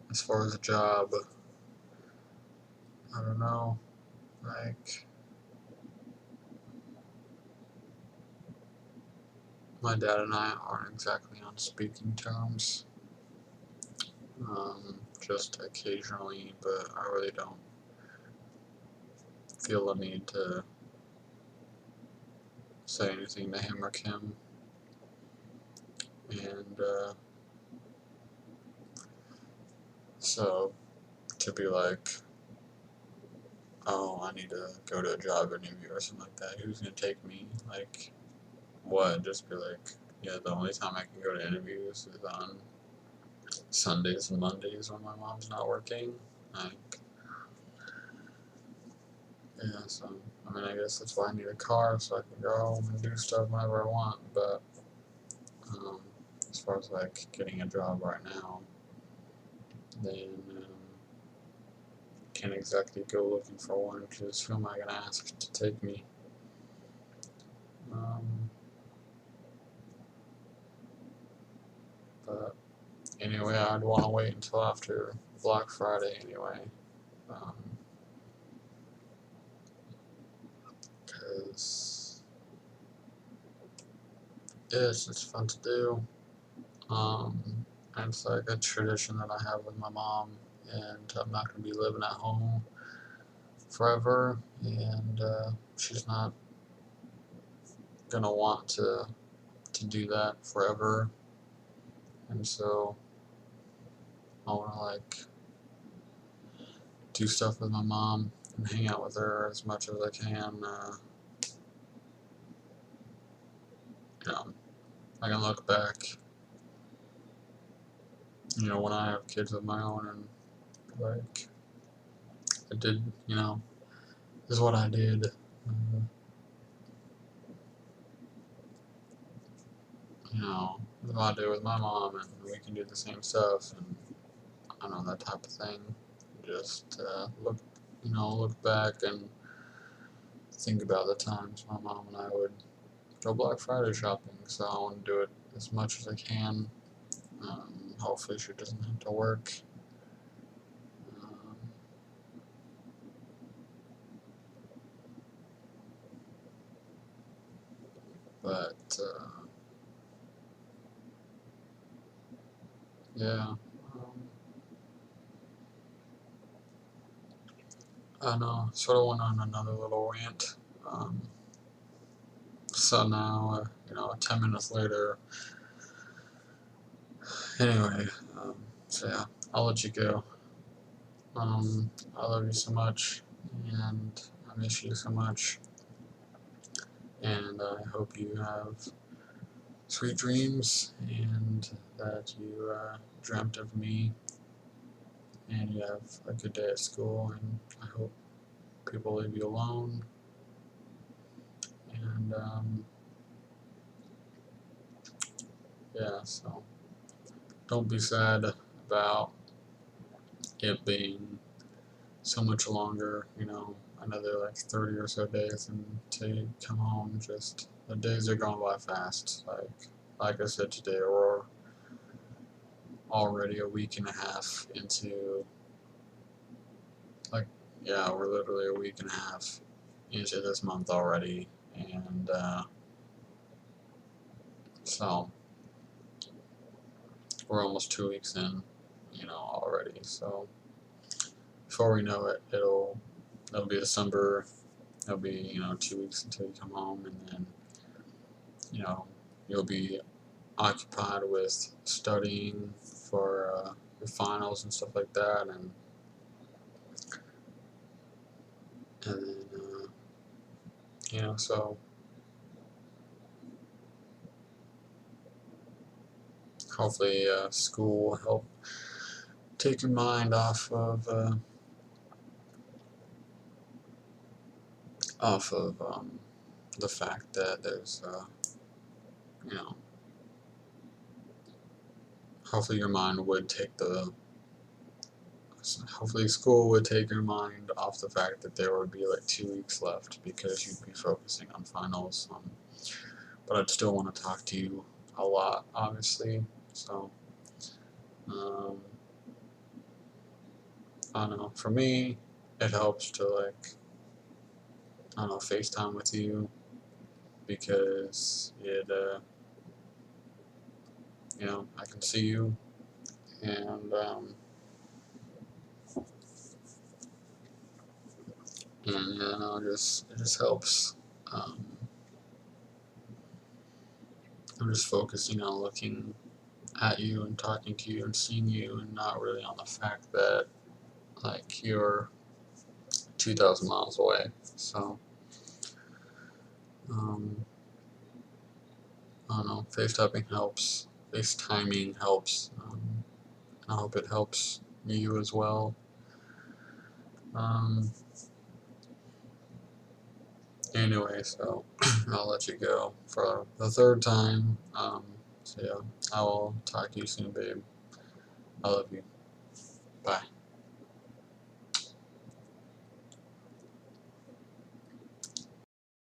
as far as a job, I don't know, like, my dad and I aren't exactly on speaking terms, just occasionally, but I really don't feel the need to say anything to him or Kim, and so to be like, oh, I need to go to a job interview or something like that, who's gonna take me, like, what, just be like, yeah, the only time I can go to interviews is on Sundays and Mondays when my mom's not working, like, yeah, so, I mean, I guess that's why I need a car, so I can go home and do stuff whenever I want, but, um, as far as, like, getting a job right now, then, can't exactly go looking for one, because who am I gonna ask to take me? But anyway, I'd want to wait until after Black Friday anyway, because it's fun to do. And it's like a tradition that I have with my mom, and I'm not going to be living at home forever, and she's not going to want to do that forever, and so I want to like do stuff with my mom and hang out with her as much as I can. You know, I can look back, you know, when I have kids of my own, and like I did, you know, this is what I did. You know, this is what I did with my mom, and we can do the same stuff, and I don't know, that type of thing. Just look back and think about the times my mom and I would go Black Friday shopping. So I want to do it as much as I can. Hopefully she doesn't have to work. Um, but yeah, I know. Sort of went on another little rant. So now, 10 minutes later. Anyway, so yeah, I'll let you go. I love you so much, and I miss you so much, and I hope you have sweet dreams, and that you dreamt of me, and you have a good day at school, and I hope people leave you alone, and yeah, so don't be sad about it being so much longer, another like 30 or so days until you come home. Just the days are going by fast. Like I said today, we're already a week and a half into, like, yeah, we're literally a week and a half into this month already, and so we're almost 2 weeks in, already. So before we know it, it'll be December. It'll be 2 weeks until you come home, and then you'll be occupied with studying for your finals and stuff like that, and then so hopefully school will help take your mind off of the fact that there's you know hopefully your mind would take the hopefully school would take your mind off the fact that there would be like 2 weeks left, because you'd be focusing on finals. But I'd still want to talk to you a lot, obviously. So I don't know. For me, it helps to FaceTime with you, because I can see you, and it just helps. Um, I'm just focusing on looking at you and talking to you and seeing you, and not really on the fact that like you're 2,000 miles away. So I don't know. FaceTiming helps. I hope it helps you as well. Anyway, so I'll let you go for the third time. So yeah, I will talk to you soon, babe. I love you. Bye.